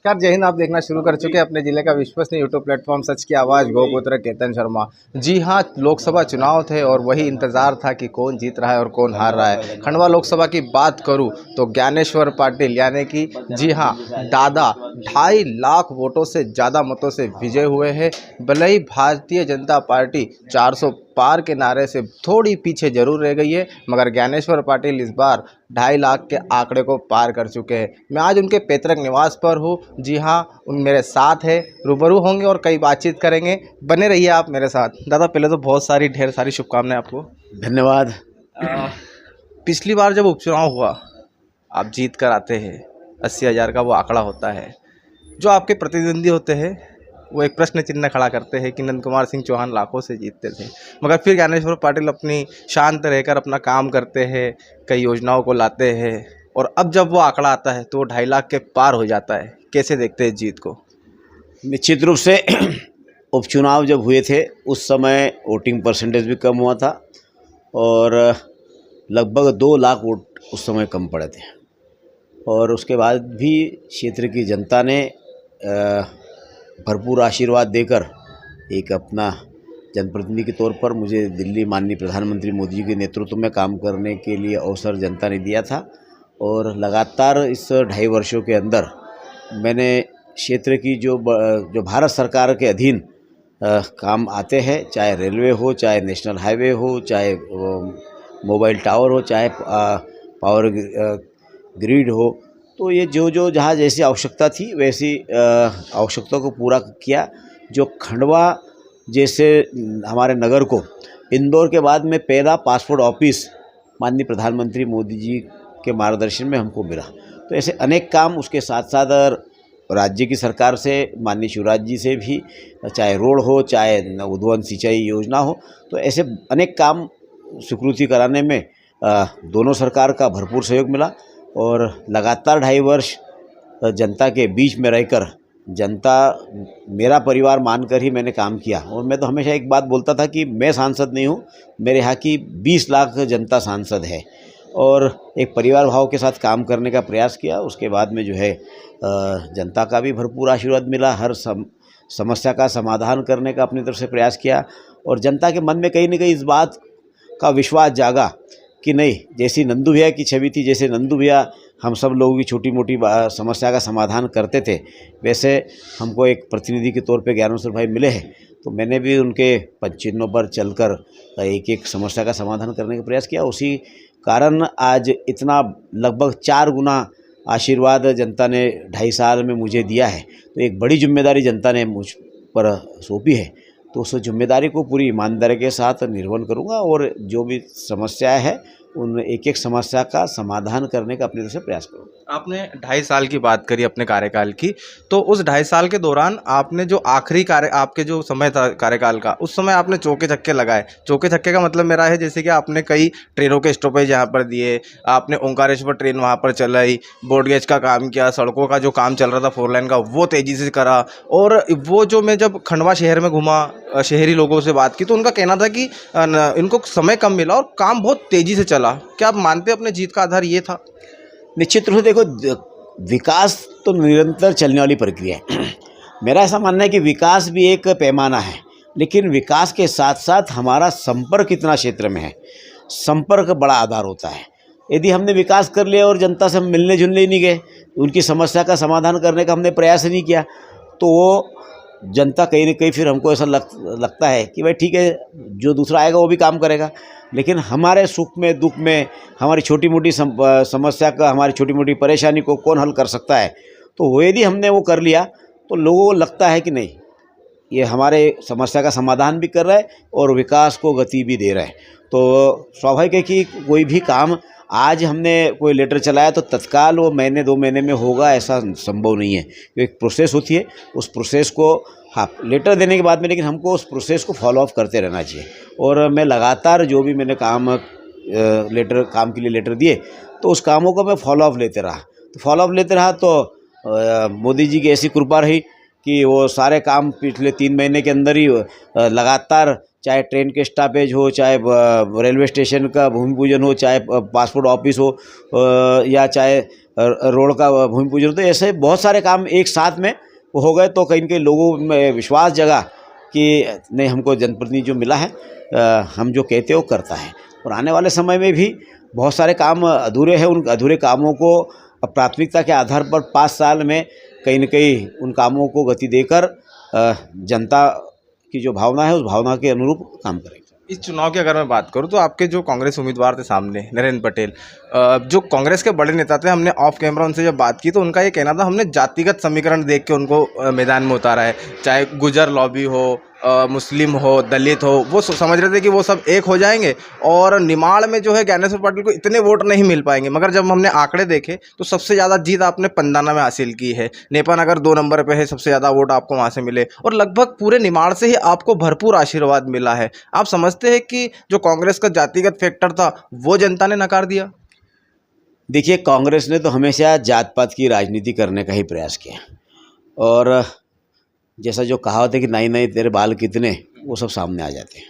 नमस्कार, जय हिंद। आप देखना शुरू कर चुके हैं अपने जिले का विश्वसनीय यूट्यूब प्लेटफॉर्म सच की आवाज़, गोपुत्र केतन शर्मा। जी हाँ, लोकसभा चुनाव थे और वही इंतज़ार था कि कौन जीत रहा है और कौन हार रहा है। खंडवा लोकसभा की बात करूं तो ज्ञानेश्वर पाटिल यानी कि जी हाँ दादा 2.5 लाख वोटों से ज़्यादा मतों से विजय हुए हैं। भले ही भारतीय जनता पार्टी 400 पार के नारे से थोड़ी पीछे जरूर रह गई है, मगर ज्ञानेश्वर पाटिल इस बार 2.5 लाख के आंकड़े को पार कर चुके हैं। मैं आज उनके पैतृक निवास पर हूँ। जी हाँ, उन मेरे साथ है, रूबरू होंगे और कई बातचीत करेंगे। बने रहिए आप मेरे साथ। दादा, पहले तो बहुत सारी ढेर सारी शुभकामनाएं आपको। धन्यवाद। पिछली बार जब उपचुनाव हुआ, आप जीत कर आते हैं, 80,000 का वो आंकड़ा होता है। जो आपके प्रतिद्वंदी होते हैं वो एक प्रश्न चिन्ह खड़ा करते हैं कि नंद कुमार सिंह चौहान लाखों से जीतते थे, मगर फिर ज्ञानेश्वर पाटिल अपनी शांत रहकर अपना काम करते हैं, कई योजनाओं को लाते हैं और अब जब वो आंकड़ा आता है तो वो 2.5 लाख के पार हो जाता है। कैसे देखते हैं जीत को? निश्चित रूप से उपचुनाव जब हुए थे उस समय वोटिंग परसेंटेज भी कम हुआ था और लगभग 2 लाख वोट उस समय कम पड़े थे और उसके बाद भी क्षेत्र की जनता ने भरपूर आशीर्वाद देकर एक अपना जनप्रतिनिधि के तौर पर मुझे दिल्ली माननीय प्रधानमंत्री मोदी जी के नेतृत्व में काम करने के लिए अवसर जनता ने दिया था। और लगातार इस 2.5 वर्षों के अंदर मैंने क्षेत्र की जो भारत सरकार के अधीन काम आते हैं, चाहे रेलवे हो, चाहे नेशनल हाईवे हो, चाहे मोबाइल टावर हो, चाहे पावर ग्रिड हो, तो ये जो जहाँ जैसी आवश्यकता थी वैसी आवश्यकता को पूरा किया। जो खंडवा जैसे हमारे नगर को इंदौर के बाद में पहला पासपोर्ट ऑफिस माननीय प्रधानमंत्री मोदी जी के मार्गदर्शन में हमको मिला, तो ऐसे अनेक काम उसके साथ साथ राज्य की सरकार से माननीय शिवराज जी से भी, चाहे रोड हो, चाहे उद्वहन सिंचाई योजना हो, तो ऐसे अनेक काम स्वीकृति कराने में दोनों सरकार का भरपूर सहयोग मिला। और लगातार 2.5 वर्ष जनता के बीच में रहकर जनता मेरा परिवार मानकर ही मैंने काम किया। और मैं तो हमेशा एक बात बोलता था कि मैं सांसद नहीं हूँ, मेरे यहाँ की 20 लाख जनता सांसद है और एक परिवार भाव के साथ काम करने का प्रयास किया। उसके बाद में जो है जनता का भी भरपूर आशीर्वाद मिला, हर समस्या का समाधान करने का अपनी तरफ से प्रयास किया और जनता के मन में कहीं ना कहीं इस बात का विश्वास जागा कि नहीं, जैसी नंदू भैया की छवि थी, जैसे नंदू भैया हम सब लोगों की छोटी मोटी समस्या का समाधान करते थे, वैसे हमको एक प्रतिनिधि के तौर पे ज्ञानेश्वर भाई मिले हैं। तो मैंने भी उनके पदचिन्हों पर चलकर एक एक समस्या का समाधान करने का प्रयास किया। उसी कारण आज इतना लगभग 4 गुना आशीर्वाद जनता ने 2.5 साल में मुझे दिया है। तो एक बड़ी जिम्मेदारी जनता ने मुझ पर सौंपी है, तो उस जिम्मेदारी को पूरी ईमानदारी के साथ निर्वहन करूंगा और जो भी समस्या है उन एक एक समस्या का समाधान करने का अपनी तरफ से प्रयास करूंगा। आपने 2.5 साल की बात करी अपने कार्यकाल की, तो उस 2.5 साल के दौरान आपने जो आखिरी आपके जो समय था कार्यकाल का, उस समय आपने चौके छक्के लगाए। चौके छक्के का मतलब मेरा है जैसे कि आपने कई ट्रेनों के स्टॉपेज यहाँ पर दिए, आपने ओंकारेश्वर ट्रेन वहाँ पर चलाई, ब्रॉडगेज का काम किया, सड़कों का जो काम चल रहा था 4 लाइन का वो तेज़ी से करा। और वो जो मैं जब खंडवा शहर में घूमा, शहरी लोगों से बात की, तो उनका कहना था कि इनको समय कम मिला और काम बहुत तेज़ी से चला। क्या आप मानते हैं अपने जीत का आधार ये था? निश्चित रूप से देखो, विकास तो निरंतर चलने वाली प्रक्रिया है। मेरा ऐसा मानना है कि विकास भी एक पैमाना है, लेकिन विकास के साथ साथ हमारा संपर्क कितना क्षेत्र में है, संपर्क बड़ा आधार होता है। यदि हमने विकास कर लिया और जनता से हम मिलने जुलने ही नहीं गए, उनकी समस्या का समाधान करने का हमने प्रयास नहीं किया, तो वो जनता कहीं ना कहीं फिर हमको ऐसा लगता है कि भाई ठीक है, जो दूसरा आएगा वो भी काम करेगा, लेकिन हमारे सुख में दुख में हमारी छोटी मोटी समस्या का, हमारी छोटी मोटी परेशानी को कौन हल कर सकता है। तो वो यदि हमने वो कर लिया तो लोगों को लगता है कि नहीं, ये हमारे समस्या का समाधान भी कर रहा है और विकास को गति भी दे रहा है। तो स्वाभाविक है कि कोई भी काम आज हमने कोई लेटर चलाया तो तत्काल वो महीने 2 महीने में होगा, ऐसा संभव नहीं है। एक प्रोसेस होती है, उस प्रोसेस को हाँ लेटर देने के बाद में, लेकिन हमको उस प्रोसेस को फॉलो अप करते रहना चाहिए। और मैं लगातार जो भी मैंने काम के लिए लेटर दिए, तो उस कामों को मैं फॉलो अप लेते रहा तो मोदी जी की ऐसी कृपा रही कि वो सारे काम पिछले 3 महीने के अंदर ही लगातार, चाहे ट्रेन के स्टॉपेज हो, चाहे रेलवे स्टेशन का भूमि पूजन हो, चाहे पासपोर्ट ऑफिस हो, या चाहे रोड का भूमि पूजन, तो ऐसे बहुत सारे काम एक साथ में हो गए, तो कहीं न कहीं लोगों में विश्वास जगा कि नहीं, हमको जनप्रतिनिधि जो मिला है हम जो कहते हैं वो करता है। और आने वाले समय में भी बहुत सारे काम अधूरे हैं, उन अधूरे कामों को प्राथमिकता के आधार पर 5 साल में कहीं न कहीं उन कामों को गति देकर जनता की जो भावना है उस भावना के अनुरूप काम करेंगे। इस चुनाव की अगर मैं बात करूं तो आपके जो कांग्रेस उम्मीदवार थे सामने, नरेंद्र पटेल, जो कांग्रेस के बड़े नेता थे, हमने ऑफ कैमरा उनसे जब बात की तो उनका ये कहना था हमने जातिगत समीकरण देख के उनको मैदान में उतारा है, चाहे गुजर लॉबी हो, मुस्लिम हो, दलित हो, वो समझ रहे थे कि वो सब एक हो जाएंगे और निमाड़ में जो है ज्ञानेश्वर पाटिल को इतने वोट नहीं मिल पाएंगे। मगर जब हमने आंकड़े देखे तो सबसे ज़्यादा जीत आपने पंदाना में हासिल की है, नेपा नगर 2 नंबर पे है, सबसे ज़्यादा वोट आपको वहाँ से मिले और लगभग पूरे निमाड़ से ही आपको भरपूर आशीर्वाद मिला है। आप समझते हैं कि जो कांग्रेस का जातिगत फैक्टर था वो जनता ने नकार दिया? देखिए, कांग्रेस ने तो हमेशा जात पात की राजनीति करने का ही प्रयास किया और जैसा जो कहावत है कि नाई नाई तेरे बाल कितने, वो सब सामने आ जाते हैं।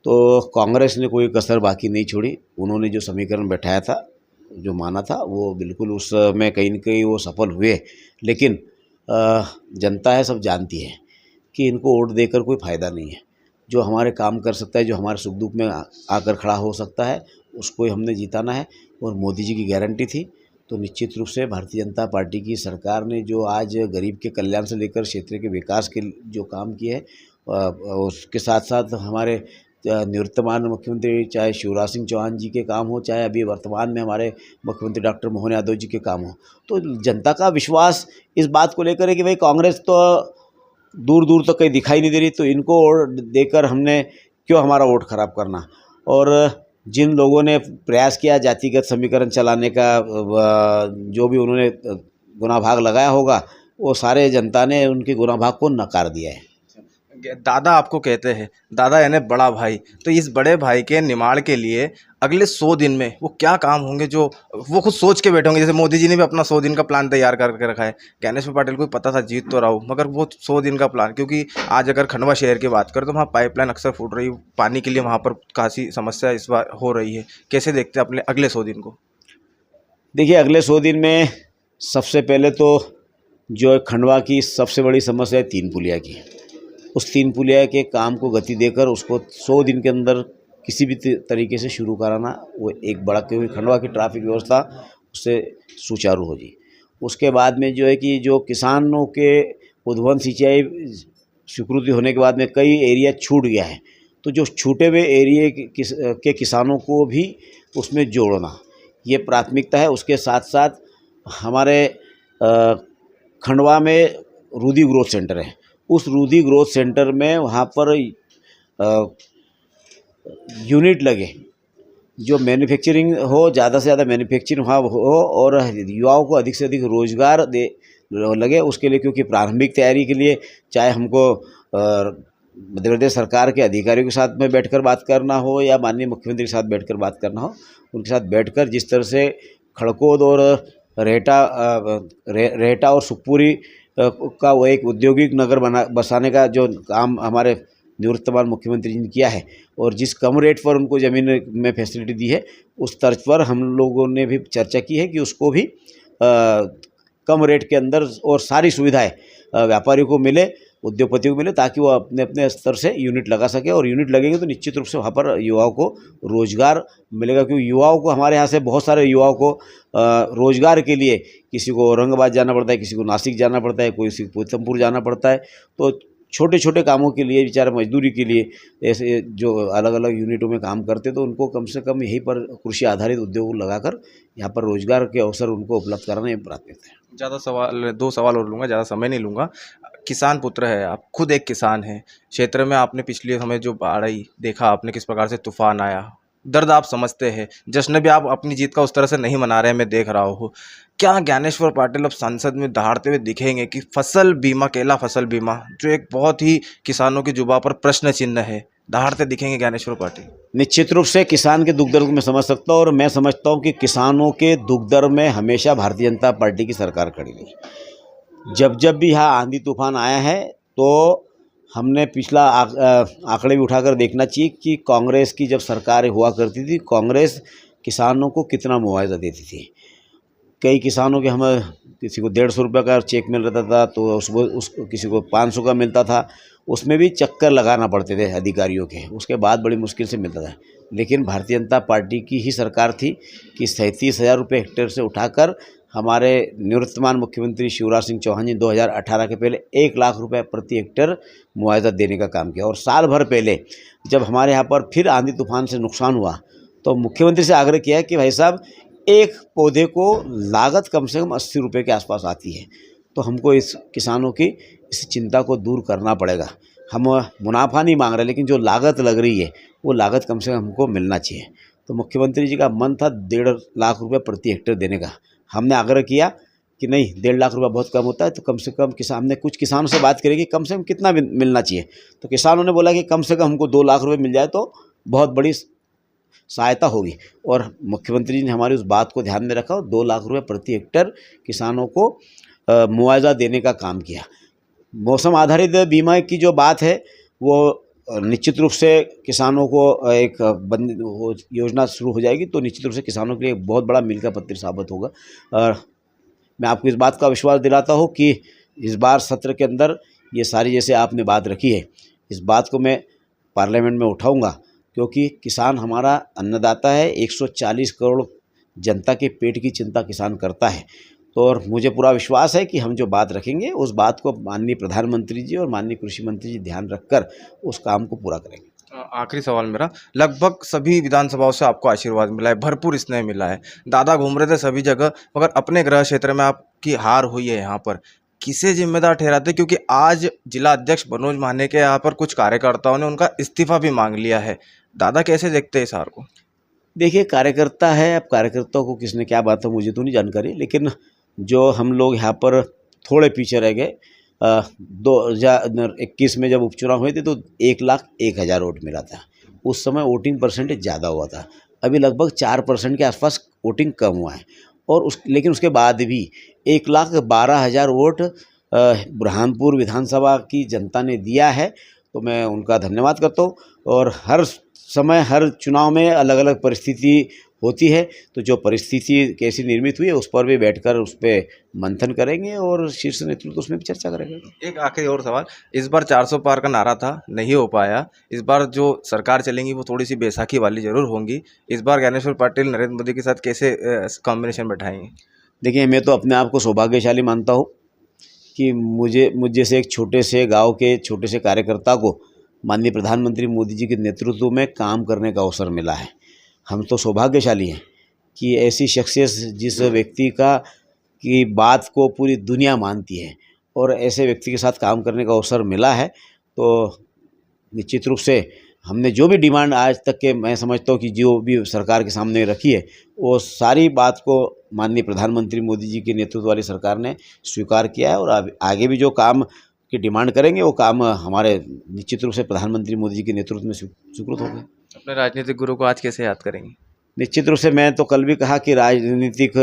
तो कांग्रेस ने कोई कसर बाकी नहीं छोड़ी। उन्होंने जो समीकरण बैठाया था, जो माना था, वो बिल्कुल उसमें कहीं न कहीं वो सफल हुए। लेकिन जनता है, सब जानती है कि इनको वोट देकर कोई फ़ायदा नहीं है। जो हमारे काम कर सकता है, जो हमारे सुख दुख में आकर खड़ा हो सकता है, उसको ही हमने जिताना है। और मोदी जी की गारंटी थी, तो निश्चित रूप से भारतीय जनता पार्टी की सरकार ने जो आज गरीब के कल्याण से लेकर क्षेत्र के विकास के जो काम किए हैं, उसके साथ साथ हमारे निवर्तमान मुख्यमंत्री चाहे शिवराज सिंह चौहान जी के काम हो, चाहे अभी वर्तमान में हमारे मुख्यमंत्री डॉक्टर मोहन यादव जी के काम हो, तो जनता का विश्वास इस बात को लेकर है कि भाई कांग्रेस तो दूर दूर तक कहीं दिखाई नहीं दे रही, तो इनको वोट देकर हमने क्यों हमारा वोट खराब करना। और जिन लोगों ने प्रयास किया जातिगत समीकरण चलाने का, जो भी उन्होंने गुना भाग लगाया होगा, वो सारे जनता ने उनके गुना भाग को नकार दिया है। दादा आपको कहते हैं, दादा यानी बड़ा भाई, तो इस बड़े भाई के निमाड़ के लिए अगले 100 दिन में वो क्या काम होंगे जो वो खुद सोच के बैठे होंगे? जैसे मोदी जी ने भी अपना 100 दिन का प्लान तैयार करके रखा है। ज्ञानेश्वर पाटिल को पता था जीत तो रहा हूँ, मगर वो 100 दिन का प्लान, क्योंकि आज अगर खंडवा शहर की बात करें तो वहाँ पाइपलाइन अक्सर फूट रही, पानी के लिए वहाँ पर काफ़ी समस्या इस बार हो रही है। कैसे देखते हैं अपने अगले 100 दिन को? देखिए, अगले 100 दिन में सबसे पहले तो जो खंडवा की सबसे बड़ी समस्या है 3 पुलिया की, उस 3 पुलिया के काम को गति देकर उसको 100 दिन के अंदर किसी भी तरीके से शुरू कराना, वो एक बड़ा, क्योंकि खंडवा की ट्रैफिक व्यवस्था उससे सुचारू हो जी। उसके बाद में जो है कि जो किसानों के उद्वहन सिंचाई स्वीकृति होने के बाद में कई एरिया छूट गया है, तो जो छूटे हुए एरिए के किसानों को भी उसमें जोड़ना, ये प्राथमिकता है। उसके साथ साथ हमारे खंडवा में रूदी ग्रोथ सेंटर है, उस रूदी ग्रोथ सेंटर में वहाँ पर यूनिट लगे, जो मैन्युफैक्चरिंग हो, ज़्यादा से ज़्यादा मैन्युफैक्चरिंग वहाँ हो और युवाओं को अधिक से अधिक रोज़गार लगे। उसके लिए, क्योंकि प्रारंभिक तैयारी के लिए चाहे हमको मध्य प्रदेश सरकार के अधिकारियों के साथ में बैठकर बात करना हो या माननीय मुख्यमंत्री के साथ बैठकर बात करना हो, उनके साथ बैठकर जिस तरह से खड़कोद और रेहटा और सुखपुरी का वो एक औद्योगिक नगर बसाने का जो काम हमारे निवर्तमान मुख्यमंत्री जी ने किया है और जिस कम रेट पर उनको ज़मीन में फैसिलिटी दी है, उस तर्ज पर हम लोगों ने भी चर्चा की है कि उसको भी कम रेट के अंदर और सारी सुविधाएं व्यापारियों को मिले, उद्योगपतियों को मिले, ताकि वो अपने अपने स्तर से यूनिट लगा सके। और यूनिट लगेंगे तो निश्चित रूप से वहाँ पर युवाओं को रोज़गार मिलेगा, क्योंकि युवाओं को, हमारे यहाँ से बहुत सारे युवाओं को रोज़गार के लिए किसी को औरंगाबाद जाना पड़ता है, किसी को नासिक जाना पड़ता है, किसी को पीतमपुर जाना पड़ता है। तो छोटे छोटे कामों के लिए, बेचारे मजदूरी के लिए ऐसे जो अलग अलग यूनिटों में काम करते, तो उनको कम से कम यहीं पर कृषि आधारित उद्योग लगाकर यहाँ पर रोज़गार के अवसर उनको उपलब्ध कराना ये प्राथमिकता है। ज़्यादा सवाल, 2 सवाल और लूँगा, ज़्यादा समय नहीं लूँगा। किसान पुत्र है आप, खुद एक किसान हैं, क्षेत्र में आपने पिछले समय जो बाढ़ आई देखा आपने, किस प्रकार से तूफान आया, दर्द आप समझते हैं। जश्न भी आप अपनी जीत का उस तरह से नहीं मना रहे हैं, मैं देख रहा हूँ। क्या ज्ञानेश्वर पाटिल अब संसद में दहाड़ते हुए दिखेंगे कि फसल बीमा, केला फसल बीमा, जो एक बहुत ही किसानों की जुबान पर प्रश्न चिन्ह है, दहाड़ते दिखेंगे ज्ञानेश्वर पाटिल? निश्चित रूप से किसान के दुख दर्द को मैं समझ सकता हूँ और मैं समझता हूँ कि किसानों के दुख दर्द में हमेशा भारतीय जनता पार्टी की सरकार खड़ी रही। जब जब भी यहाँ आंधी तूफान आया है, तो हमने पिछला आंकड़े भी उठाकर देखना चाहिए कि कांग्रेस की जब सरकार हुआ करती थी, कांग्रेस किसानों को कितना मुआवजा देती थी, कई किसानों के हमें किसी को 150 रुपये का चेक मिल रहा था तो उस किसी को 500 का मिलता था, उसमें भी चक्कर लगाना पड़ते थे अधिकारियों के, उसके बाद बड़ी मुश्किल से मिलता था। लेकिन भारतीय जनता पार्टी की ही सरकार थी कि 37,000 रुपये हेक्टेयर से उठाकर हमारे निवर्तमान मुख्यमंत्री शिवराज सिंह चौहान जी 2018 के पहले 1 लाख रुपए प्रति हेक्टेयर मुआवजा देने का काम किया। और साल भर पहले जब हमारे यहाँ पर फिर आंधी तूफान से नुकसान हुआ तो मुख्यमंत्री से आग्रह किया कि भाई साहब, एक पौधे को लागत कम से कम 80 रुपये के आसपास आती है, तो हमको इस किसानों की इस चिंता को दूर करना पड़ेगा। हम मुनाफा नहीं मांग रहे, लेकिन जो लागत लग रही है वो लागत कम से कम हमको मिलना चाहिए। तो मुख्यमंत्री जी का मन था 1.5 लाख रुपये प्रति हेक्टेयर देने का। हमने आग्रह किया कि नहीं, 1.5 लाख रुपये बहुत कम होता है, तो कम से कम हमने कुछ किसानों से बात करी कि कम से कम कितना मिलना चाहिए। तो किसानों ने बोला कि कम से कम हमको 2 लाख रुपये मिल जाए तो बहुत बड़ी सहायता होगी। और मुख्यमंत्री जी ने हमारी उस बात को ध्यान में रखा और 2 लाख रुपये प्रति हेक्टेयर किसानों को मुआवजा देने का काम किया। मौसम आधारित बीमा की जो बात है वो निश्चित रूप से किसानों को एक योजना शुरू हो जाएगी तो निश्चित रूप से किसानों के लिए बहुत बड़ा मील का पत्थर साबित होगा। और मैं आपको इस बात का विश्वास दिलाता हूँ कि इस बार सत्र के अंदर ये सारी जैसे आपने बात रखी है, इस बात को मैं पार्लियामेंट में उठाऊंगा, क्योंकि किसान हमारा अन्नदाता है। 140 करोड़ जनता के पेट की चिंता किसान करता है। तो और मुझे पूरा विश्वास है कि हम जो बात रखेंगे उस बात को माननीय प्रधानमंत्री जी और माननीय कृषि मंत्री जी ध्यान रखकर उस काम को पूरा करेंगे। आखिरी सवाल मेरा, लगभग सभी विधानसभाओं से आपको आशीर्वाद मिला है, भरपूर स्नेह मिला है, दादा घूम रहे थे सभी जगह, मगर अपने गृह क्षेत्र में आपकी हार हुई है। यहाँ पर किसे जिम्मेदार ठहराते? क्योंकि आज जिला अध्यक्ष मनोज माने के यहाँ पर कुछ कार्यकर्ताओं ने उनका इस्तीफा भी मांग लिया है। दादा कैसे देखते हैं इस हार को? देखिए, कार्यकर्ता है, अब कार्यकर्ताओं को किसने क्या बात है मुझे तो नहीं जानकारी, लेकिन जो हम लोग यहाँ पर थोड़े पीछे रह गए, 2021 में जब उपचुनाव हुए थे तो 1,01,000 वोट मिला था। उस समय वोटिंग परसेंटेज ज़्यादा हुआ था, अभी लगभग 4% के आसपास वोटिंग कम हुआ है। और लेकिन उसके बाद भी 1,12,000 वोट बुरहानपुर विधानसभा की जनता ने दिया है, तो मैं उनका धन्यवाद करता हूँ। और हर समय हर चुनाव में अलग अलग परिस्थिति होती है, तो जो परिस्थिति कैसी निर्मित हुई है उस पर भी बैठकर उस पर मंथन करेंगे और शीर्ष नेतृत्व उसमें भी चर्चा करेंगे। एक आखिरी और सवाल, इस बार 400 पार का नारा था, नहीं हो पाया। इस बार जो सरकार चलेंगी वो थोड़ी सी बैसाखी वाली जरूर होंगी। इस बार ज्ञानेश्वर पाटिल नरेंद्र मोदी के साथ कैसे कॉम्बिनेशन बैठाएंगे? देखिए, मैं तो अपने आप को सौभाग्यशाली मानता हूँ कि मुझ जैसे एक छोटे से गाँव के छोटे से कार्यकर्ता को माननीय प्रधानमंत्री मोदी जी के नेतृत्व में काम करने का अवसर मिला है। हम तो सौभाग्यशाली हैं कि ऐसी शख्सियत जिस व्यक्ति की बात को पूरी दुनिया मानती है और ऐसे व्यक्ति के साथ काम करने का अवसर मिला है। तो निश्चित रूप से हमने जो भी डिमांड आज तक के मैं समझता हूँ कि जो भी सरकार के सामने रखी है वो सारी बात को माननीय प्रधानमंत्री मोदी जी के नेतृत्व वाली सरकार ने स्वीकार किया है। और आगे भी जो काम की डिमांड करेंगे वो काम हमारे निश्चित रूप से प्रधानमंत्री मोदी जी के नेतृत्व में स्वीकृत होंगे। अपने राजनीतिक गुरु को आज कैसे याद करेंगे? निश्चित रूप से मैं तो कल भी कहा कि राजनीतिक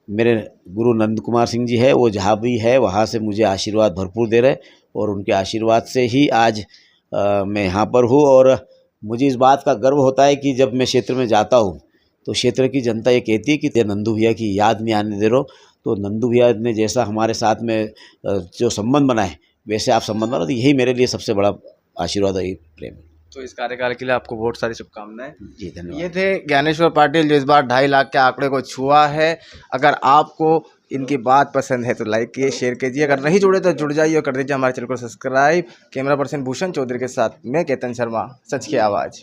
मेरे गुरु नंद कुमार सिंह जी है, वो जहाँ भी है वहाँ से मुझे आशीर्वाद भरपूर दे रहे और उनके आशीर्वाद से ही आज मैं यहाँ पर हूँ। और मुझे इस बात का गर्व होता है कि जब मैं क्षेत्र में जाता हूँ तो क्षेत्र की जनता ये कहती है कि नंदू भैया की याद नहीं आने दे रहे हो। तो नंदू भैया ने जैसा हमारे साथ में जो संबंध बनाए वैसे आप संबंध बनाओ, तो यही मेरे लिए सबसे बड़ा आशीर्वाद है, प्रेम। तो इस कार्यकाल के लिए आपको बहुत सारी शुभकामनाएं। जी धन्यवाद। ये थे ज्ञानेश्वर पाटिल जो इस बार 2.5 लाख के आंकड़े को छुआ है। अगर आपको इनकी बात पसंद है तो लाइक कीजिए, शेयर कीजिए, अगर नहीं जुड़े तो जुड़ जाइए और कर दीजिए हमारे चैनल को subscribe. Camera person Bhushan Chaudhary के साथ मैं केतन शर्मा, सच की आवाज़।